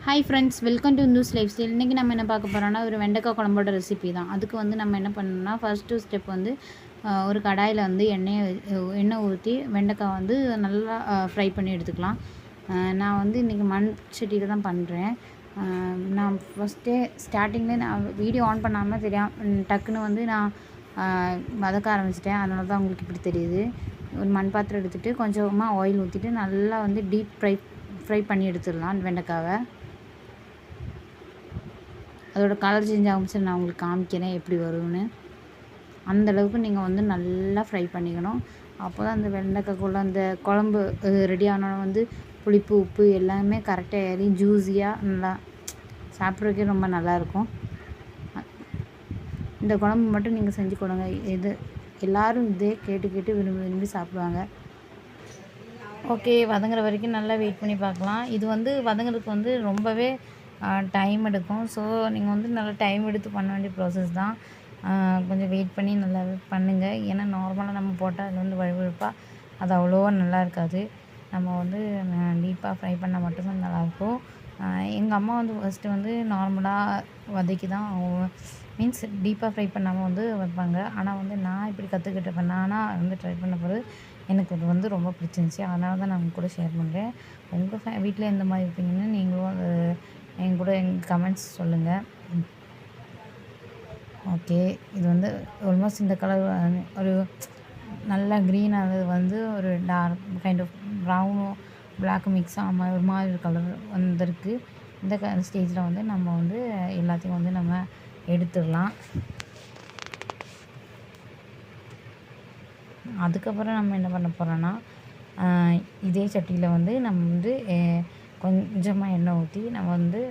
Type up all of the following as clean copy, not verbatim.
Hi friends, welcome to Indu's life style. இன்றைக்கி நம்ம என்ன பார்க்க போகிறோம்னா ஒரு வெண்டைக்காய் குழம்போட ரெசிபி தான். அதுக்கு வந்து நம்ம என்ன பண்ணணும்னா ஃபஸ்ட்டு ஸ்டெப் வந்து ஒரு கடாயில் வந்து எண்ணெய் ஊற்றி வெண்டைக்காய் வந்து நல்லா ஃப்ரை பண்ணி எடுத்துக்கலாம். நான் வந்து இன்றைக்கி மண் சட்டியில் தான் பண்ணுறேன். நான் ஸ்டார்டிங்லேயே நான் வீடியோ ஆன் பண்ணாமல் டக்குன்னு வந்து நான் வதக்க ஆரம்பிச்சிட்டேன். அதனால தான் உங்களுக்கு இப்படி தெரியுது. ஒரு மண் பாத்திரம் எடுத்துகிட்டு கொஞ்சமாக ஆயில் ஊற்றிட்டு நல்லா வந்து டீப் ஃப்ரை பண்ணி எடுத்துடலாம் வெண்டைக்காவை. அதோட கலர் சேஞ்ச் ஆகும்னு நான் உங்களுக்கு காமிக்கிறேன் எப்படி வரும்னு. அந்தளவுக்கு நீங்கள் வந்து நல்லா ஃப்ரை பண்ணிக்கணும். அப்போ தான் அந்த வெண்டைக்காய்க்குள்ளே அந்த குழம்பு ரெடி ஆனால் வந்து புளிப்பு உப்பு எல்லாமே கரெக்டாக ஏறி ஜூஸியாக நல்லா சாப்பிட்றதுக்கே ரொம்ப நல்லாயிருக்கும். இந்த குழம்பு மட்டும் நீங்கள் செஞ்சு கொடுங்க. எல்லோரும் இதே கேட்டு விரும்பி சாப்பிடுவாங்க. ஓகே, வதங்குற வரைக்கும் நல்லா வெயிட் பண்ணி பார்க்கலாம். இது வந்து வதங்குறதுக்கு வந்து ரொம்பவே டைம் எடுக்கும். ஸோ நீங்கள் வந்து நல்லா டைம் எடுத்து பண்ண வேண்டிய ப்ராசஸ் தான். கொஞ்சம் வெயிட் பண்ணி நல்லாவே பண்ணுங்கள். ஏன்னா நார்மலாக நம்ம போட்டால் அது வந்து வழுவழுப்பாக அது அவ்வளோவா நல்லா இருக்காது. நம்ம வந்து டீப்பாக ஃப்ரை பண்ணால் மட்டும்தான் நல்லாயிருக்கும். எங்கள் அம்மா வந்து ஃபஸ்ட்டு வந்து நார்மலாக வதக்கி தான் மீன்ஸ் டீப்பாக ஃப்ரை பண்ணாமல் வந்து வைப்பாங்க. ஆனால் வந்து நான் இப்படி கற்றுக்கிட்டப்ப நானாக வந்து ட்ரை பண்ண பிறகு எனக்கு அது வந்து ரொம்ப பிடிச்சிருந்துச்சி. அதனால தான் நான் உங்க கூட ஷேர் பண்ணுறேன். உங்கள் வீட்டில் எந்த மாதிரி இருப்பீங்கன்னு நீங்களும் அது என் கூட கமெண்ட்ஸ் சொல்லுங்கள். ஓகே, இது வந்து ஆல்மோஸ்ட் இந்த கலர் ஒரு நல்லா க்ரீனாக வந்து ஒரு டார்க் கைண்ட் ஆஃப் ப்ரௌனும் பிளாக்கும் மிக்ஸ் ஆகாமல் ஒரு மாதிரி கலர் வந்திருக்கு. இந்த ஸ்டேஜில் வந்து நம்ம வந்து எல்லாத்தையும் வந்து நம்ம எடுத்துடலாம். அதுக்கப்புறம் நம்ம என்ன பண்ண போகிறோன்னா இதே சட்டியில் வந்து நம்ம வந்து கொஞ்சமாக எண்ணெய் ஊற்றி நம்ம வந்து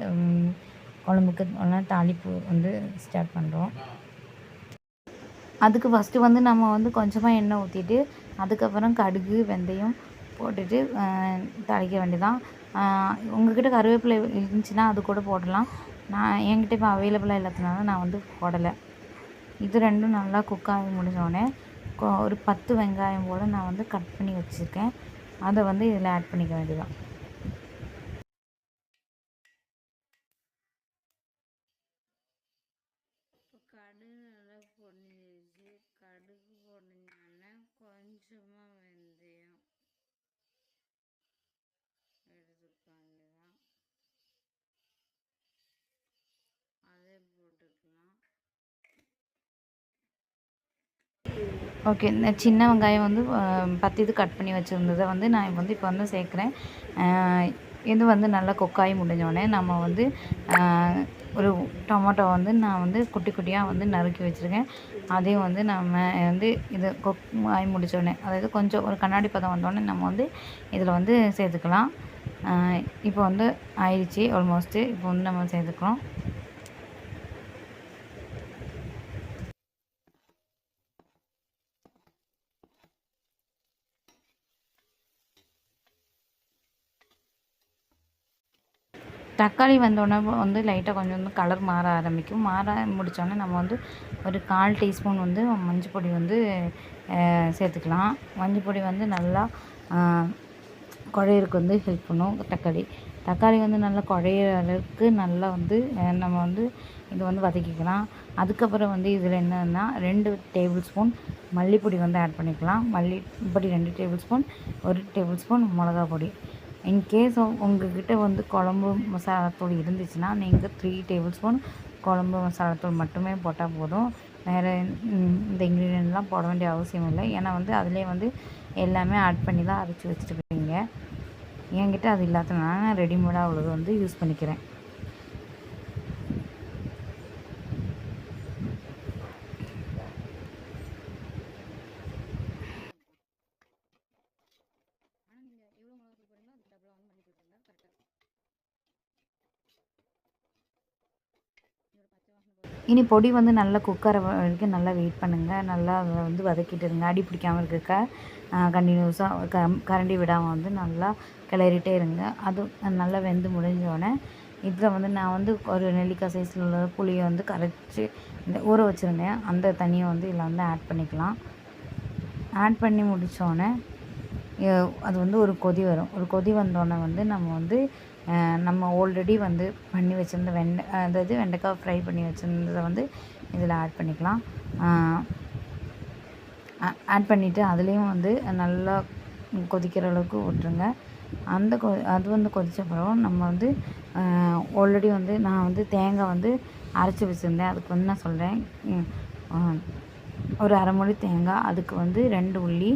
குழம்புக்கு தாளிப்பு வந்து ஸ்டார்ட் பண்ணுறோம். அதுக்கு ஃபஸ்ட்டு வந்து நம்ம வந்து கொஞ்சமாக எண்ணெய் ஊற்றிட்டு அதுக்கப்புறம் கடுகு வெந்தயம் போட்டுட்டு தாளிக்க வேண்டியதான். உங்கள்கிட்ட கருவேப்பிலை இருந்துச்சுன்னா அது கூட போடலாம். என்கிட்ட இப்போ அவைலபிளாக இல்லாததுனால நான் வந்து போடலை. இது ரெண்டும் நல்லா குக் ஆகி முடிஞ்சோடனே ஒரு 10 வெங்காயம் போல் நான் வந்து கட் பண்ணி வச்சுருக்கேன். அதை வந்து இதில் ஆட் பண்ணிக்க வேண்டியதான். கடுகு நல்லா பொரிஞ்சிருச்சு. கடுகு பொரிஞ்சோடனே கொஞ்சமாக வெந்தயம் எடுத்துக்காங்க, அதை போட்டுக்கலாம். ஓகே, இந்த சின்ன வெங்காயம் வந்து 10 இது கட் பண்ணி வச்சுருந்ததை வந்து நான் இப்போ வந்து சேர்க்குறேன். இது வந்து நல்லா கொக்காய் முடிஞ்சோடனே நம்ம வந்து ஒரு டொமேட்டோ வந்து நான் வந்து குட்டி குட்டியாக வந்து நறுக்கி வச்சுருக்கேன். அதையும் வந்து நம்ம வந்து இது ஆகி முடித்தோடனே, அதாவது கொஞ்சம் ஒரு கண்ணாடி பதம் வந்தோடனே நம்ம வந்து இதில் வந்து சேர்த்துக்கலாம். இப்போ வந்து ஆயிடுச்சு ஆல்மோஸ்ட்டு. இப்போ வந்து நம்ம சேர்த்துக்கிறோம். தக்காளி வந்தோடனே வந்து லைட்டாக கொஞ்சம் வந்து கலர் மாற ஆரம்பிக்கும். முடித்தோடனே நம்ம வந்து ஒரு 1/4 டீஸ்பூன் வந்து மஞ்சள் பொடி வந்து சேர்த்துக்கலாம். மஞ்சள் பொடி வந்து நல்லா குழையிறதுக்கு வந்து ஹெல்ப் பண்ணும். தக்காளி வந்து நல்லா குழையிற அளவுக்கு நல்லா வந்து நம்ம வந்து இதை வந்து வதக்கிக்கலாம். அதுக்கப்புறம் வந்து இதில் என்னென்னா 2 டேபிள் ஸ்பூன் மல்லிப்பொடி வந்து ஆட் பண்ணிக்கலாம். மல்லிப்பொடி 2 டேபிள் ஸ்பூன், 1 டேபிள் ஸ்பூன் மிளகா பொடி. இன்கேஸ் உங்கள்கிட்ட வந்து குழம்பு மசாலாத்தூள் இருந்துச்சுன்னா நீங்கள் 3 டேபிள் ஸ்பூன் குழம்பு மசாலாத்தூள் மட்டுமே போட்டால் போதும். வேறு இந்த இன்க்ரீடியன்ட்லாம் போட வேண்டிய அவசியம் இல்லை. ஏன்னா வந்து அதிலே வந்து எல்லாமே ஆட் பண்ணி தான் அரைச்சி வச்சுருப்பீங்க. என்கிட்ட அது இல்லாததுனால நான் ரெடிமேடாக உள்ளது வந்து யூஸ் பண்ணிக்கிறேன். இனி பொடி வந்து நல்லா குக்கரை வரைக்கும் நல்லா வெயிட் பண்ணுங்கள். நல்லா அதை வந்து வதக்கிட்டு இருங்க. அடி பிடிக்காமல் இருக்க கண்டினியூஸாக கரண்டி விடாமல் வந்து நல்லா கிளறிட்டே இருங்க. அது நல்லா வெந்து முடிஞ்சோடனே இதில் வந்து நான் வந்து ஒரு நெல்லிக்காய் சைஸில் உள்ள புளியை வந்து கரைச்சி ஊற வச்சுருந்தேன். அந்த தண்ணியை வந்து இதில் வந்து ஆட் பண்ணிக்கலாம். ஆட் பண்ணி முடித்தோடனே அது வந்து ஒரு கொதி வரும். ஒரு கொதி வந்தோடனே வந்து நம்ம வந்து நம்ம ஆல்ரெடி வந்து பண்ணி வச்சுருந்த அதாவது வெண்டைக்காய் ஃப்ரை பண்ணி வச்சுருந்ததை வந்து இதில் ஆட் பண்ணிக்கலாம். ஆட் பண்ணிவிட்டு அதுலேயும் வந்து நல்லா கொதிக்கிற அளவுக்கு விட்டுருங்க. அது வந்து கொதித்த பிறகு நம்ம வந்து ஆல்ரெடி வந்து நான் வந்து தேங்காய் வந்து அரைச்சி வச்சுருந்தேன். அதுக்கு வந்து நான் சொல்கிறேன், ஒரு அரை மூடி தேங்காய், அதுக்கு வந்து 2 உள்ளி,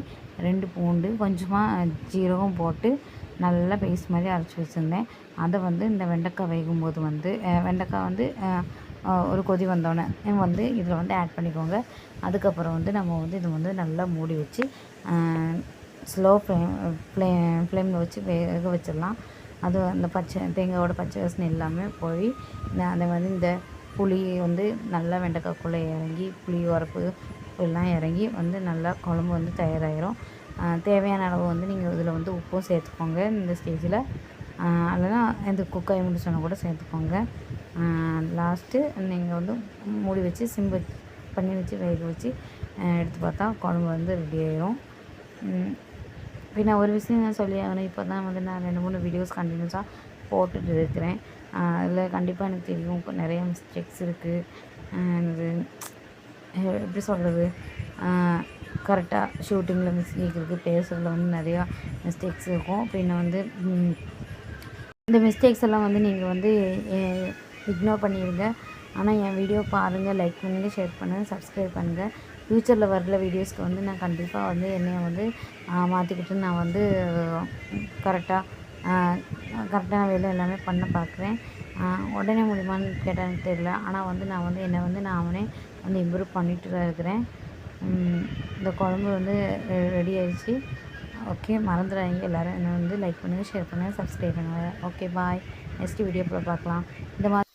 2 பூண்டு, கொஞ்சமாக ஜீரகம் போட்டு நல்லா பேஸ்ட் மாதிரி அரைச்சி வச்சுருந்தேன். அதை வந்து இந்த வெண்டைக்காய் வேகும்போது வந்து வெண்டைக்காய் வந்து ஒரு கொதி வந்தோடனே வந்து இதில் வந்து ஆட் பண்ணிக்கோங்க. அதுக்கப்புறம் வந்து நம்ம வந்து இதை வந்து நல்லா மூடி வச்சு ஸ்லோ ஃப்ளேமில் வச்சு வேக வச்சிடலாம். அது அந்த தேங்காயோட பச்சை வாசனை எல்லாமே போய் அதை வந்து இந்த புளி வந்து நல்லா வெண்டைக்காய்க்குள்ளே இறங்கி புளி உரப்பு எல்லாம் இறங்கி வந்து நல்லா குழம்பு வந்து தயாராகிரும். தேவையான அளவு வந்து நீங்கள் இதில் வந்து உப்பும் சேர்த்துக்கோங்க இந்த ஸ்டேஜில். இல்லைனா இந்த குக்காய் முடிச்சோன்னா கூட சேர்த்துக்கோங்க. லாஸ்ட்டு நீங்கள் வந்து மூடி வச்சு சிம் பண்ணி வச்சு வேக வச்சு எடுத்து பார்த்தா குழம்பு வந்து ரெடி ஆயிரும். இப்போ நான் ஒரு விஷயம் நான் சொல்லி ஆகணும். இப்போ தான் வந்து நான் 2-3 வீடியோஸ் கண்டினியூஸாக போட்டுட்டு இருக்கிறேன். அதில் கண்டிப்பாக எனக்கு தெரியும் நிறைய மிஸ்டேக்ஸ் இருக்குது. எனக்கு எப்படி சொல்கிறது, கரெக்டாக ஷூட்டிங்கில் மிஸ்டேக் இருக்குது, பேசுகிறதுல வந்து நிறையா மிஸ்டேக்ஸ் இருக்கும். பின்ன வந்து இந்த மிஸ்டேக்ஸ் எல்லாம் வந்து நீங்கள் வந்து இக்னோர் பண்ணிடுங்க. ஆனால் என் வீடியோ பாருங்கள், லைக் பண்ணுங்கள், ஷேர் பண்ணுங்கள், சப்ஸ்கிரைப் பண்ணுங்கள். ஃப்யூச்சரில் வர்ற வீடியோஸ்க்கு வந்து நான் கண்டிப்பாக வந்து என்னையை வந்து மாற்றிக்கிட்டு நான் வந்து கரெக்டான வேலை எல்லாமே பண்ண பார்க்குறேன். உடனே முடியுமான்னு கேட்டால் எனக்கு தெரியல. ஆனால் வந்து நான் வந்து என்னை வந்து நானே வந்து இம்ப்ரூவ் பண்ணிட்டு தான் இருக்கிறேன். இந்த குழம்பு வந்து ரெடி ஆயிடுச்சு. ஓகே, மறந்துடாதீங்க எல்லோரும் என்னை வந்து லைக் பண்ணுங்கள், ஷேர் பண்ணுங்கள், சப்ஸ்கிரைப் பண்ணுங்கள். ஓகே, பாய். நெக்ஸ்ட் வீடியோவில் பார்க்கலாம். இந்த மாதிரி